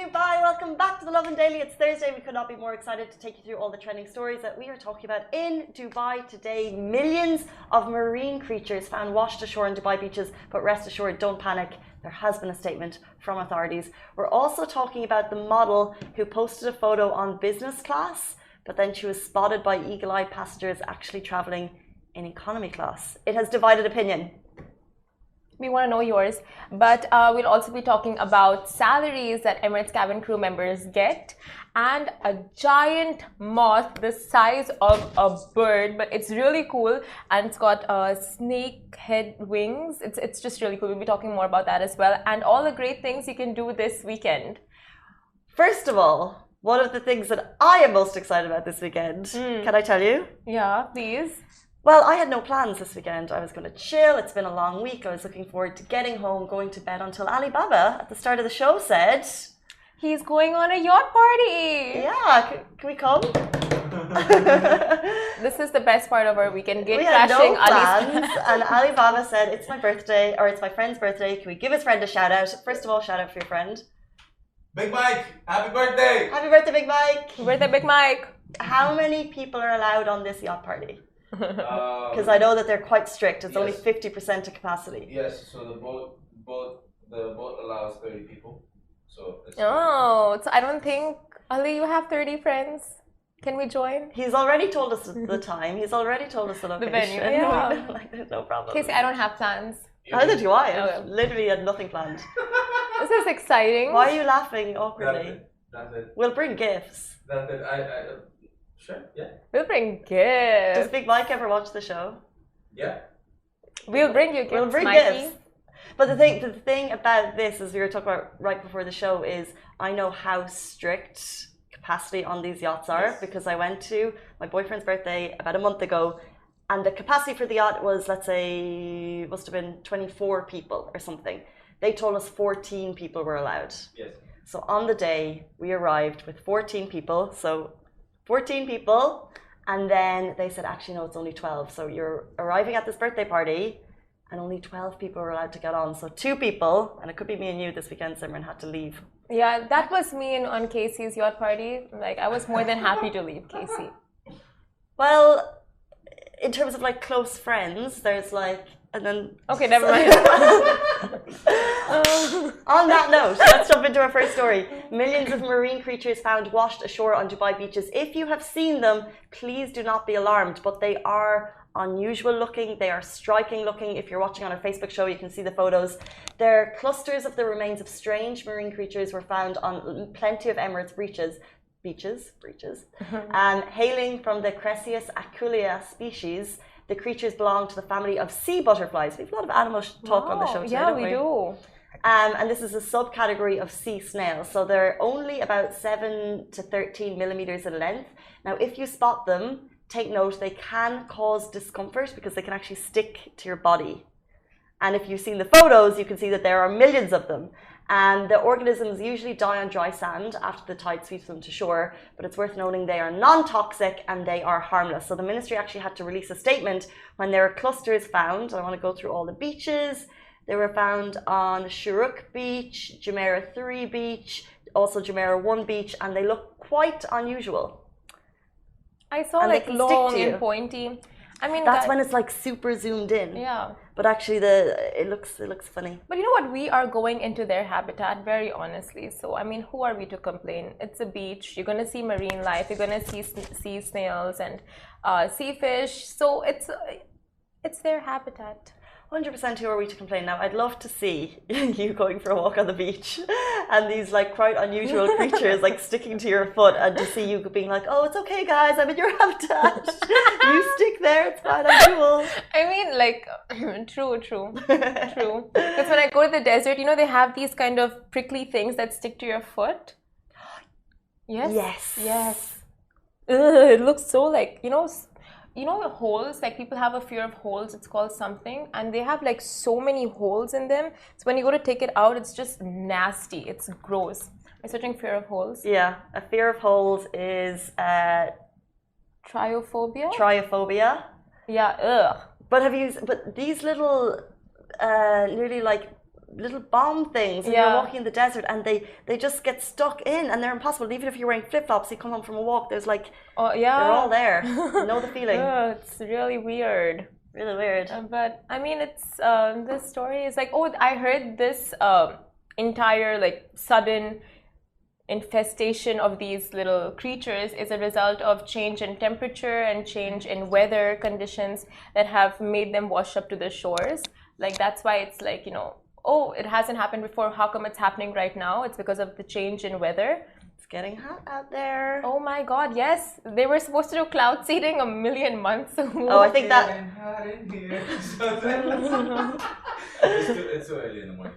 Dubai. Welcome back to the Lovin Daily. It's Thursday. We could not be more excited to take you through all the trending stories that we are talking about in Dubai today. Millions of marine creatures found washed ashore in Dubai beaches, but rest assured, don't panic. There has been a statement from authorities. We're also talking about the model who posted a photo on business class, but then she was spotted by eagle-eyed passengers actually traveling in economy class. It has divided opinion. We want to know yours, but we'll also be talking about salaries that Emirates cabin crew members get, and a giant moth the size of a bird, but it's really cool, and it's got snake head wings. It's just really cool. We'll be talking more about that as well, and all the great things you can do this weekend. First of all, one of the things that I am most excited about this weekend, can I tell you? Yeah, please. Well, I had no plans this weekend. I was going to chill. It's been a long week. I was looking forward to getting home, going to bed until Alibaba at the start of the show said... He's going on a yacht party. Yeah, can we come? This is the best part of our weekend. We had no plans, and Alibaba said, it's my birthday, or it's my friend's birthday. Can we give his friend a shout out? First of all, shout out for your friend. Big Mike, happy birthday! Happy birthday, Big Mike! Happy birthday, Big Mike! How many people are allowed on this yacht party? Because I know that they're quite strict. It's only 50% of capacity. Yes, so the boat allows 30 people. So it's so I don't think, Ali, you have 30 friends. Can we join? He's already told us the time. He's already told us the location. The venue, yeah. Like, there's no problem. Casey, I don't have plans. Neither do I. I've literally had nothing planned. This is exciting. Why are you laughing awkwardly? That's it. We'll bring gifts. That's it. Sure, yeah. We'll bring gifts. Does Big Mike ever watch the show? Yeah. We'll bring you gifts, We'll bring Mikey. gifts. But the thing about this, as we were talking about right before the show, is I know how strict capacity on these yachts are because I went to my boyfriend's birthday about a month ago, and the capacity for the yacht was, let's say, must have been 24 people or something. They told us 14 people were allowed. Yes. So on the day, we arrived with 14 people. So 14 people, and then they said, actually, no, it's only 12. So you're arriving at this birthday party, and only 12 people were allowed to get on. So 2 people, and it could be me and you this weekend, Simran, had to leave. Yeah, that was me on Casey's yacht party. Like, I was more than happy to leave Casey. Well, in terms of like close friends, there's like, and then... Okay, never mind. On that note, let's jump into our first story. Millions of marine creatures found washed ashore on Dubai beaches. If you have seen them, please do not be alarmed, but they are unusual looking. They are striking looking. If you're watching on our Facebook show, you can see the photos. They're clusters of the remains of strange marine creatures were found on plenty of Emirates beaches, hailing from the Cresius aculeus species. The creatures belong to the family of sea butterflies. We have a lot of animal talk on the show today, don't we? Yeah, we do. And this is a subcategory of sea snails. So they're only about 7 to 13 millimeters in length. Now, if you spot them, take note, they can cause discomfort because they can actually stick to your body. And if you've seen the photos, you can see that there are millions of them. And the organisms usually die on dry sand after the tide sweeps them to shore, but it's worth noting they are non-toxic and they are harmless. So the ministry actually had to release a statement when there were clusters found. I want to go through all the beaches. They were found on Shuruk Beach, Jumeirah 3 Beach, also Jumeirah 1 Beach, and they look quite unusual. I saw like long and pointy. I mean, that's when it's like super zoomed in. Yeah. But actually, it looks funny. But you know what? We are going into their habitat, very honestly. So I mean, who are we to complain? It's a beach. You're gonna see marine life. You're gonna see sea snails and sea fish. So it's their habitat. 100% who are we to complain now? I'd love to see you going for a walk on the beach and these like quite unusual creatures like sticking to your foot, and to see you being like, oh, it's okay guys, I'm in your habitat. You stick there, it's fine, I'm cool. I mean, like, true. Because when I go to the desert, you know, they have these kind of prickly things that stick to your foot. Yes. Ugh, it looks so like, you know, holes, like people have a fear of holes, it's called something, and they have like so many holes in them. So when you go to take it out, it's just nasty, it's gross. Are you searching fear of holes? Yeah, a fear of holes is Triophobia. Yeah, ugh. But these little nearly like little bomb things and you're walking in the desert and they just get stuck in and they're impossible. Even if you're wearing flip-flops, you come home from a walk, there's like, they're all there. You know the feeling. It's really weird. Really weird. But I mean, it's this story is like, I heard this entire like sudden infestation of these little creatures is a result of change in temperature and change in weather conditions that have made them wash up to the shores. Like that's why it's like, it hasn't happened before. How come it's happening right now? It's because of the change in weather. It's getting hot out there. Oh my God, yes. They were supposed to do cloud seeding a million months ago. Oh, I think that... It's too early in the morning.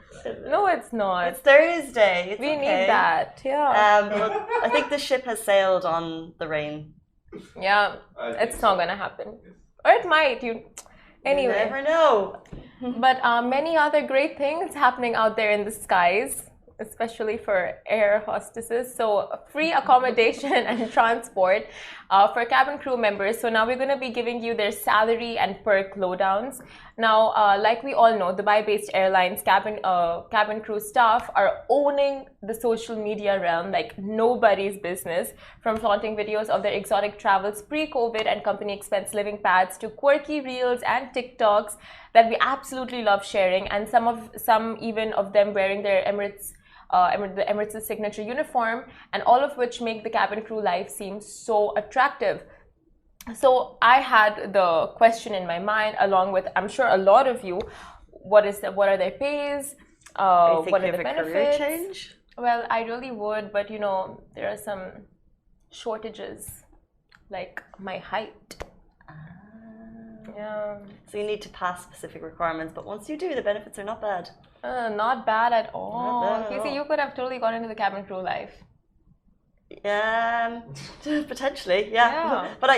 No, it's not. It's Thursday. We need that, yeah. But I think the ship has sailed on the rain. Yeah, it's not going to happen. Or it might. Anyway. You never know. But many other great things happening out there in the skies, especially for air hostesses. So free accommodation and transport for cabin crew members. So now we're going to be giving you their salary and perk lowdowns. Now, like we all know, Dubai-based airlines cabin crew staff are owning the social media realm like nobody's business, from flaunting videos of their exotic travels pre-COVID and company expense living pads to quirky reels and TikToks that we absolutely love sharing, and some even of them wearing their the Emirates' signature uniform, and all of which make the cabin crew life seem so attractive. So I had the question in my mind, along with I'm sure a lot of you, what are their pays? What are the benefits? Career change? Well, I really would, but there are some shortages, like my height. Yeah. So you need to pass specific requirements, but once you do, the benefits are not bad. Not bad at all. Not bad at all. You could have totally gone into the cabin crew life. Potentially, yeah. But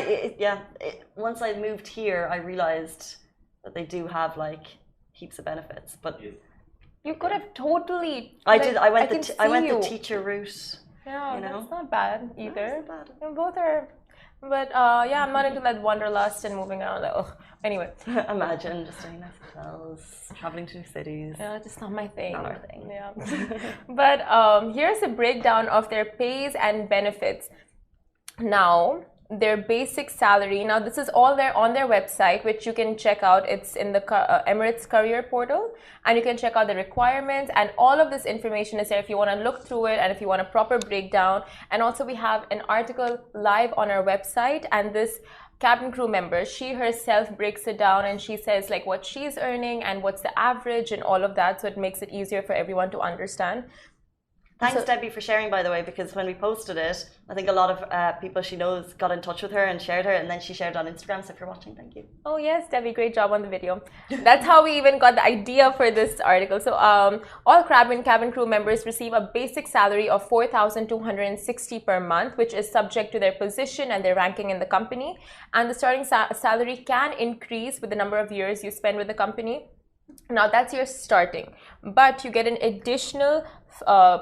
once I moved here, I realized that they do have like heaps of benefits. But you could have totally. I went the teacher route. Yeah, that's not bad either. No, it's not bad. Both are. But I'm not into that wanderlust and moving around. Like, anyway. Imagine just doing nice hotels, traveling to cities. Yeah, just not my thing. Not our thing. Yeah. But here's a breakdown of their pays and benefits. Now, their basic salary. Now, this is all there on their website, which you can check out. It's in the Emirates career portal, and you can check out the requirements, and all of this information is there if you want to look through it and if you want a proper breakdown. And also we have an article live on our website, and this cabin crew member, she herself breaks it down and she says like what she's earning and what's the average and all of that, so it makes it easier for everyone to understand. Thanks, Debbie, for sharing, by the way, because when we posted it, I think a lot of people she knows got in touch with her and shared her, and then she shared on Instagram. So if you're watching, thank you. Oh, yes, Debbie, great job on the video. That's how we even got the idea for this article. So all cabin crew members receive a basic salary of 4,260 per month, which is subject to their position and their ranking in the company. And the starting salary can increase with the number of years you spend with the company. Now that's your starting, but you get an additional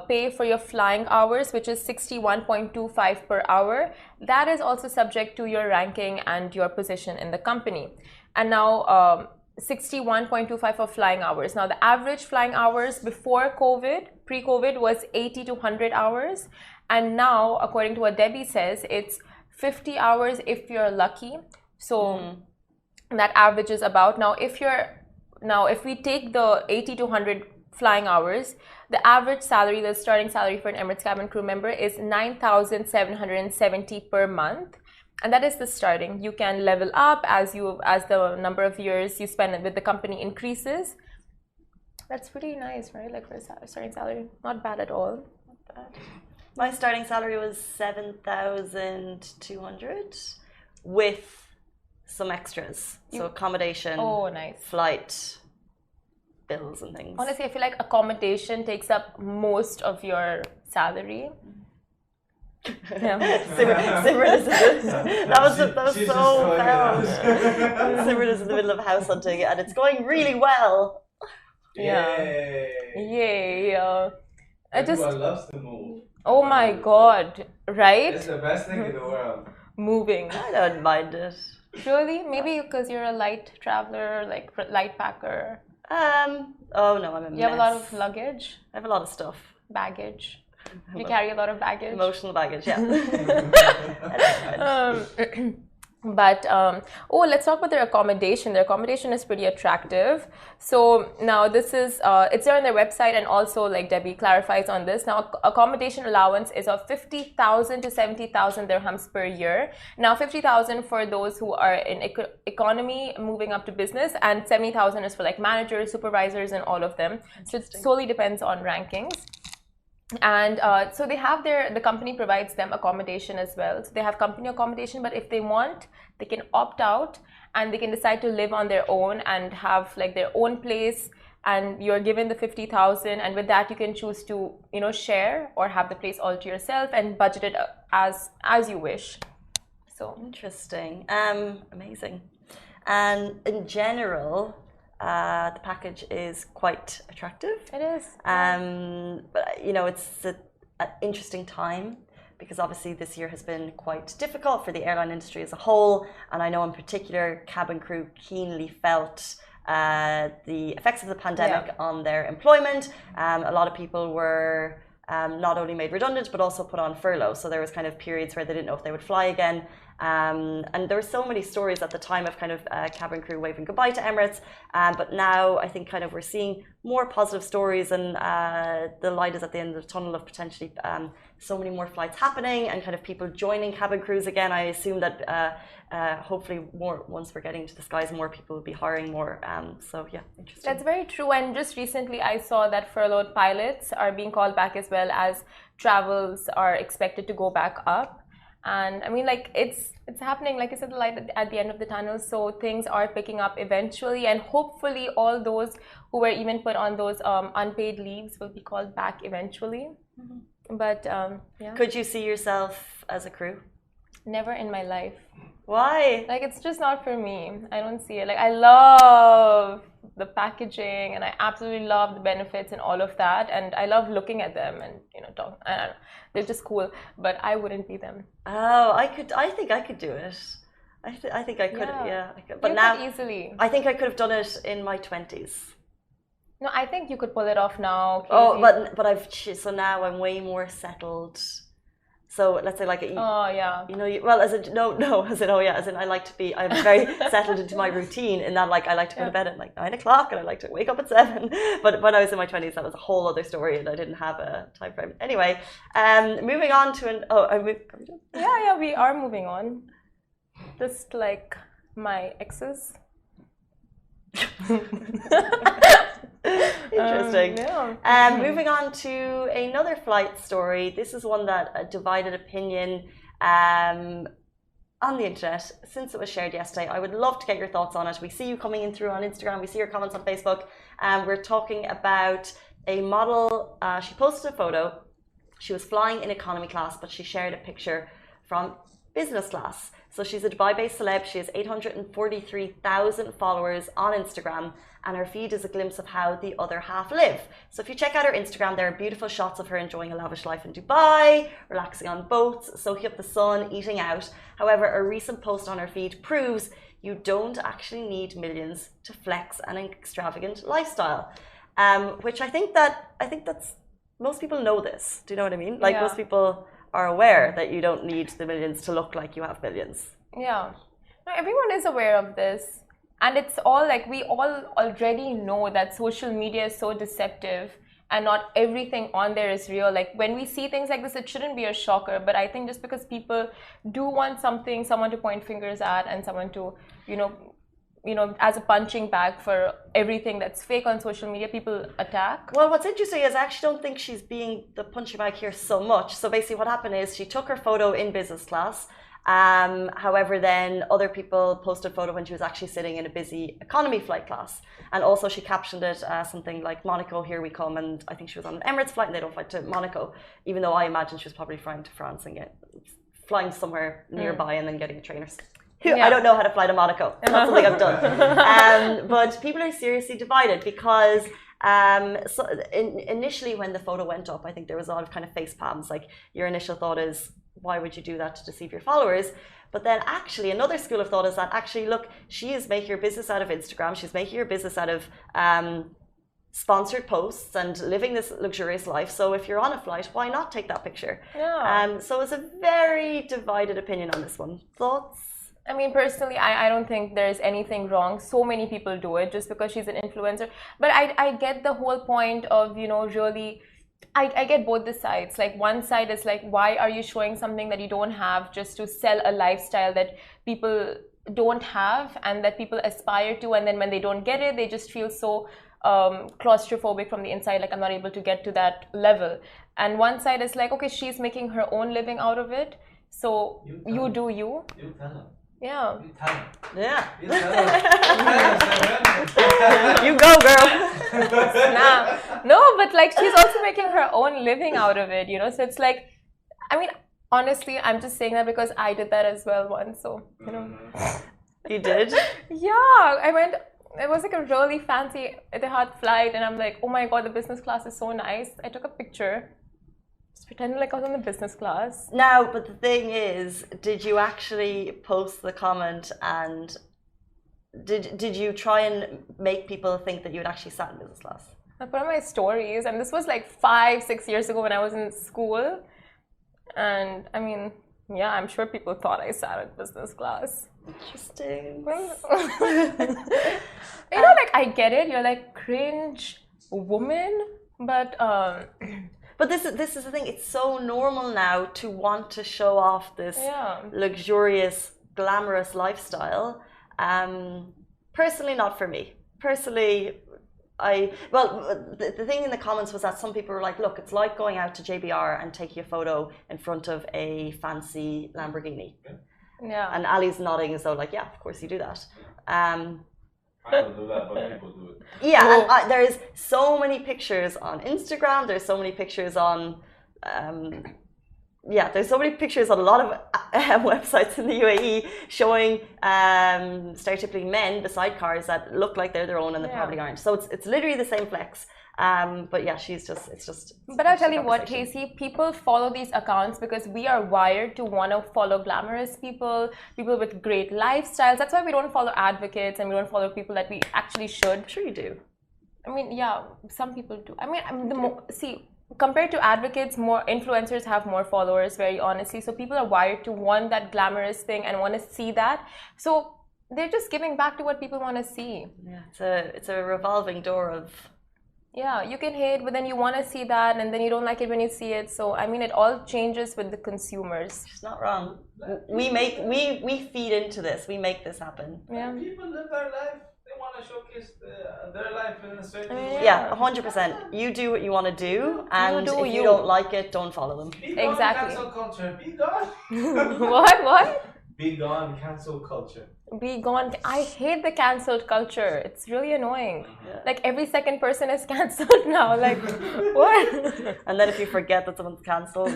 pay for your flying hours, which is 61.25 per hour. That is also subject to your ranking and your position in the company. And now 61.25 for flying hours. Now the average flying hours before COVID, pre-COVID, was 80 to 100 hours, and now according to what Debbie says, it's 50 hours if you're lucky. So that average is about, now if we take the 80 to 100 flying hours, the average salary, the starting salary for an Emirates cabin crew member is 9,770 per month, and that is the starting. You can level up as the number of years you spend with the company increases. That's pretty nice, right? Like for a starting salary, not bad at all. Not bad. My starting salary was 7,200 with some extras, so accommodation, nice, flight, bills and things. Honestly, I feel like accommodation takes up most of your salary. Yeah. Simran is that was so found. Simran is in the middle of house hunting and it's going really well. Yeah. Yay. Everyone loves to move. Oh my God, right? It's the best thing in the world. Moving. I don't mind it. Really? Maybe because you're a light traveler, like light packer. Oh no, I'm a mess. You have a lot of luggage? I have a lot of stuff. Baggage. You carry a lot of baggage? Emotional baggage, yeah. Let's talk about their accommodation. Their accommodation is pretty attractive. So now this is, it's there on their website, and also like Debbie clarifies on this. Now accommodation allowance is of 50,000 to 70,000 dirhams per year. Now 50,000 for those who are in economy moving up to business, and 70,000 is for like managers, supervisors, and all of them. So it solely depends on rankings. And so they have the company provides them accommodation as well. So they have company accommodation, but if they want, they can opt out and they can decide to live on their own and have like their own place, and you're given the 50,000, and with that you can choose to, you know, share or have the place all to yourself and budget it as you wish. So interesting. Amazing. And in general, the package is quite attractive. It is. But you know, it's an interesting time because obviously this year has been quite difficult for the airline industry as a whole, and I know in particular cabin crew keenly felt the effects of the pandemic on their employment. A lot of people were not only made redundant but also put on furlough, so there was kind of periods where they didn't know if they would fly again. And there were so many stories at the time of kind of cabin crew waving goodbye to Emirates, but now I think kind of we're seeing more positive stories, and the light is at the end of the tunnel of potentially so many more flights happening and kind of people joining cabin crews again. I assume that hopefully more, once we're getting to the skies, more people will be hiring more. So yeah, interesting. That's very true. And just recently I saw that furloughed pilots are being called back, as well as travels are expected to go back up. And I mean, like, it's happening, like I said, the light at the end of the tunnel. So things are picking up eventually, and hopefully all those who were even put on those unpaid leaves will be called back eventually. Mm-hmm. But yeah. Could you see yourself as a crew? Never in my life. Why? Like, it's just not for me. I don't see it. Like, I love the packaging and I absolutely love the benefits and all of that, and I love looking at them and, you know, talk. I don't know, they're just cool, but I wouldn't be them. Oh, I think I could do it. I think I could. Yeah, I could. But you now could easily. I think I could have done it in my 20s. No, I think you could pull it off now. Casey. Oh, but so now I'm way more settled. So let's say, like, oh yeah, you know, as in I like to be. I'm very settled into my routine in that, like, I like to go to bed at like 9 o'clock and I like to wake up at 7. But when I was in my 20s, that was a whole other story, and I didn't have a time frame. Anyway, moving on to yeah, we are moving on. Just like my exes. Interesting. Moving on to another flight story. This is one that divided opinion on the internet since it was shared yesterday. I would love to get your thoughts on it. We see you coming in through on Instagram. We see your comments on Facebook. We're talking about a model. She posted a photo. She was flying in economy class, but she shared a picture from business class. So she's a Dubai-based celeb. She has 843,000 followers on Instagram, and her feed is a glimpse of how the other half live. So if you check out her Instagram, there are beautiful shots of her enjoying a lavish life in Dubai, relaxing on boats, soaking up the sun, eating out. However, a recent post on her feed proves you don't actually need millions to flex an extravagant lifestyle. Which I think that's most people know this. Do you know what I mean? Like, most people are aware that you don't need the millions to look like you have millions. Yeah. No, everyone is aware of this. And it's all like, we all already know that social media is so deceptive and not everything on there is real. Like, when we see things like this, it shouldn't be a shocker. But I think just because people do want something, someone to point fingers at and someone to, you know, as a punching bag for everything that's fake on social media, people attack. Well, what's interesting is I actually don't think she's being the punching bag here so much. So basically what happened is she took her photo in business class. However, then other people posted a photo when she was actually sitting in a busy economy flight class. And also she captioned it something like, Monaco, here we come. And I think she was on an Emirates flight and they don't fly to Monaco, even though I imagine she was probably flying to France and flying somewhere nearby and then getting a trainer. I don't know how to fly to Monaco. It's not something I've done. But people are seriously divided because initially when the photo went up, I think there was a lot of kind of face palms. Like, your initial thought is, why would you do that to deceive your followers? But then actually another school of thought is that actually, look, she is making her business out of Instagram. She's making her business out of sponsored posts and living this luxurious life. So if you're on a flight, why not take that picture? Yeah. So it's a very divided opinion on this one. Thoughts? I mean, personally, I don't think there's anything wrong. So many people do it just because she's an influencer. But I get the whole point of, really, I get both the sides. Like, one side is like, why are you showing something that you don't have just to sell a lifestyle that people don't have and that people aspire to, and then when they don't get it, they just feel so claustrophobic from the inside, like I'm not able to get to that level. And one side is like, okay, she's making her own living out of it, so you do you. You tell them. Yeah. You tell them. Yeah. You tell them. You go, girl. Nah. No, but like she's also making her own living out of it, so it's like, I mean, honestly, I'm just saying that because I did that as well once, so You did? Yeah, I went. It was like a really fancy Etihad flight, and I'm like, oh my god, the business class is so nice. I took a picture, just pretending like I was on the business class. Now, but the thing is, did you actually post the comment, and did you try and make people think that you had actually sat in business class? I put on my stories, and this was like 5-6 years ago when I was in school. And I mean, yeah, I'm sure people thought I sat in business class. Interesting. Like I get it. You're like cringe woman, but But this is the thing. It's so normal now to want to show off this luxurious, glamorous lifestyle. Personally, not for me. Personally, the thing in the comments was that some people were like, look, it's like going out to JBR and taking a photo in front of a fancy Lamborghini. Yeah. And Ali's nodding as though like, yeah, of course you do that. I don't do that, but people do it. Yeah, and there's so many pictures on Instagram. There's so many pictures on, there's so many pictures on a lot of websites in the UAE showing stereotypically men beside cars that look like they're their own and they probably aren't. So it's literally the same flex. But yeah, it's just. But I'll tell you what, Casey, people follow these accounts because we are wired to want to follow glamorous people with great lifestyles. That's why we don't follow advocates and we don't follow people that we actually should. I'm sure you do. I mean, yeah, some people do. I mean, compared to advocates, more influencers have more followers, very honestly. So people are wired to want that glamorous thing and want to see that. So they're just giving back to what people want to see. Yeah, it's a revolving door of. Yeah, you can hate, but then you want to see that, and then you don't like it when you see it. So I mean, it all changes with the consumers. She's not wrong. We feed into this. We make this happen. Yeah. People live their life. They want to showcase their life in a certain way. Yeah, 100%. You do what you want to do, and if you don't like it, don't follow them. Be gone, exactly. Cancel culture. Be gone. What? Be gone. Cancel culture. Be gone. I hate the cancelled culture. It's really annoying. Yeah. Like every second person is cancelled now. Like what? And then if you forget that someone's cancelled,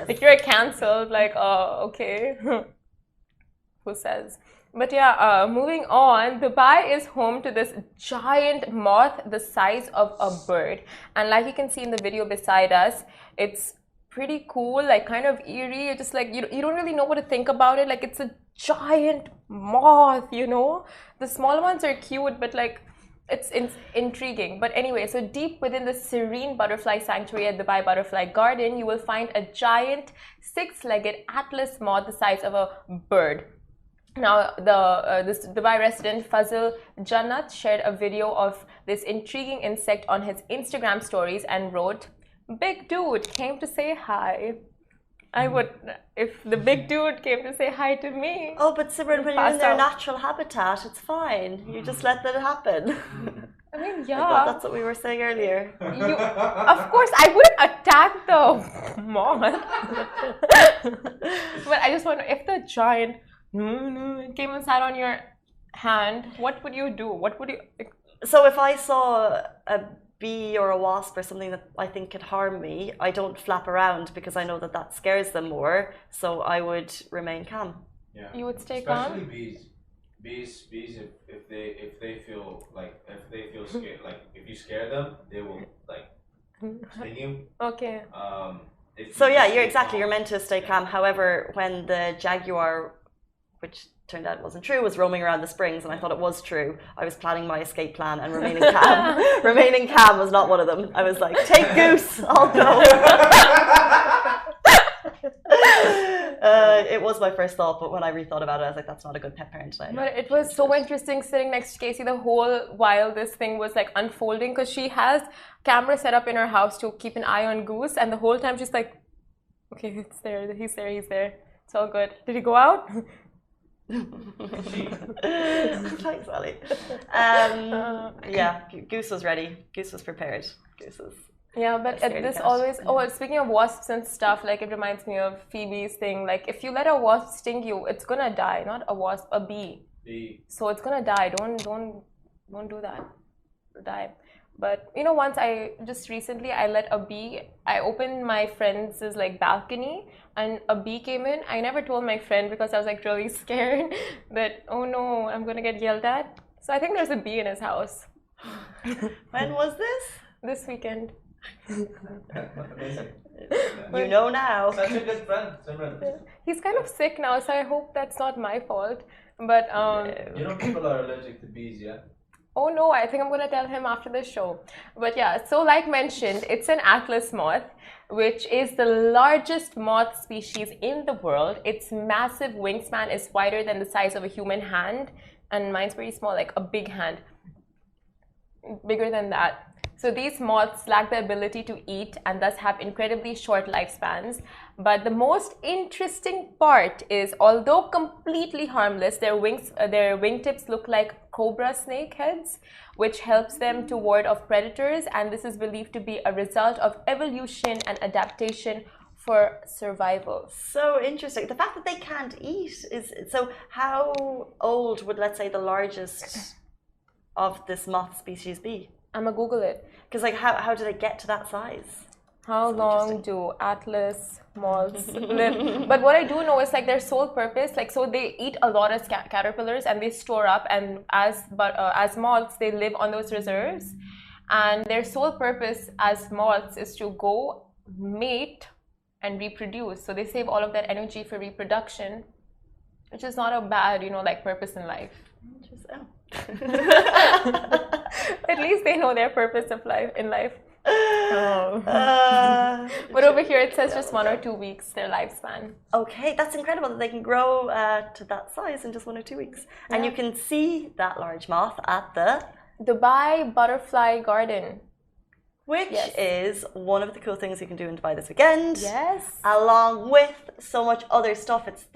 like you're cancelled. Like okay. Who says? But yeah, moving on, Dubai is home to this giant moth the size of a bird. And like you can see in the video beside us, it's pretty cool, like kind of eerie. It's just like, you don't really know what to think about it. Like it's a giant moth, The small ones are cute, but like it's intriguing. But anyway, so deep within the serene butterfly sanctuary at Dubai Butterfly Garden, you will find a giant 6-legged atlas moth the size of a bird. Now, this Dubai resident Fazil Jannat shared a video of this intriguing insect on his Instagram stories and wrote, "Big dude came to say hi." I would, if the big dude came to say hi to me. Oh, but Simran, when you're in their natural habitat, it's fine. You just let that happen. I mean, I yeah. thought that's what we were saying earlier. Of course, I wouldn't attack the moth. But I just wonder, if the giant came and sat on your hand, what would you do? What would you... So if I saw a bee or a wasp or something that I think could harm me, I don't flap around because I know that scares them more. So I would remain calm. Yeah. You would stay calm? Especially bees. Bees, if they feel scared, like if you scare them, they will like sting you. Okay. So yeah, you're meant to stay calm. However, when the Jaguar, which turned out wasn't true, was roaming around the springs, and I thought it was true, I was planning my escape plan, and remaining calm. Remaining calm was not one of them. I was like, take Goose, I'll go. It was my first thought, but when I rethought about it, I was like, that's not a good pet parent. But it was so interesting sitting next to Casey the whole while this thing was like unfolding, because she has camera set up in her house to keep an eye on Goose, and the whole time she's like, okay, it's there, he's there, it's all good. Did he go out? Thanks, Ali. Yeah, Goose was ready. Goose was prepared. Yeah, but this always. Oh, speaking of wasps and stuff, like it reminds me of Phoebe's thing. Like if you let a wasp sting you, it's gonna die. Not a wasp, a bee. So it's gonna die. Don't do that. It'll die. But you know, once I let a bee. I opened my friend's like balcony, and a bee came in. I never told my friend because I was like really scared that, oh no, I'm gonna get yelled at. So I think there's a bee in his house. When was this? This weekend. Amazing. You know now. Such a good friend, Simran. Yeah. He's kind of sick now, so I hope that's not my fault. But you know people are allergic to bees, yeah? Oh no, I think I'm gonna tell him after the show. But yeah, so like mentioned, it's an Atlas moth, which is the largest moth species in the world. Its massive wingspan is wider than the size of a human hand, and mine's pretty small, like a big hand. Bigger than that. So these moths lack the ability to eat and thus have incredibly short lifespans. But the most interesting part is, although completely harmless, their wingtips look like cobra snake heads, which helps them to ward off predators. And this is believed to be a result of evolution and adaptation for survival. So interesting. The fact that they can't eat is so. How old would, let's say, the largest of this moth species be? I'm gonna Google it. Because like, how do they get to that size? How long do Atlas moths live? But what I do know is like their sole purpose, like so they eat a lot of caterpillars and they store up, and as moths they live on those reserves, and their sole purpose as moths is to go mate and reproduce. So they save all of that energy for reproduction, which is not a bad, like purpose in life. Interesting. At least they know their purpose of life in life. But over here it says just 1 or 2 weeks their lifespan. Okay, that's incredible that they can grow to that size in just 1 or 2 weeks. Yeah. And you can see that large moth at the Dubai Butterfly Garden, which is one of the cool things you can do in Dubai this weekend. Yes. Along with so much other stuff. It's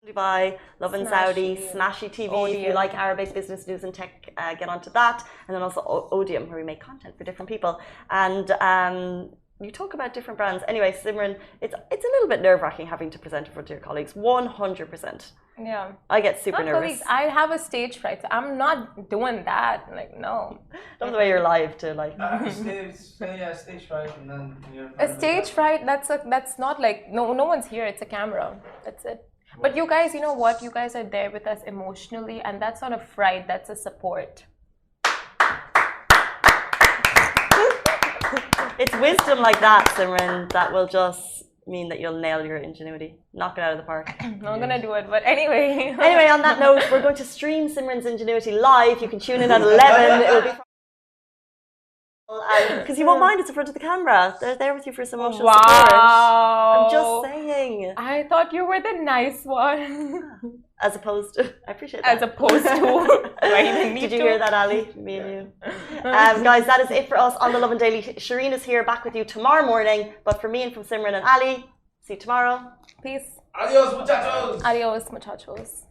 Dubai, Lovin Saudi, Smashy TV. If you like Arabic business news and tech, get onto that. And then also Odium, where we make content for different people. And you talk about different brands. Anyway, Simran, it's a little bit nerve-wracking having to present in front of your colleagues. 100%. Yeah. I get super nervous. Colleagues, I have a stage fright, so I'm not doing that. Like, no. Love the way you're live to like. Stage fright, and then you're. A stage fright. That's not like no one's here. It's a camera. That's it. But you guys, you know what? You guys are there with us emotionally, and that's not a fright. That's a support. It's wisdom like that, Simran, that will just mean that you'll nail your ingenuity. Knock it out of the park. I'm not gonna do it, but anyway. Anyway, on that note, we're going to stream Simran's ingenuity live. You can tune in at 11. It will be because you won't mind it's in front of the camera. They're there with you for some emotional support. I'm just saying. I thought you were the nice one. As opposed to, I appreciate that. As opposed to, Did you hear that, Ali? Me and you. Guys, that is it for us on the Lovin Daily. Shireen is here back with you tomorrow morning. But for me and from Simran and Ali, see you tomorrow. Peace. Adios, muchachos. Adios, muchachos.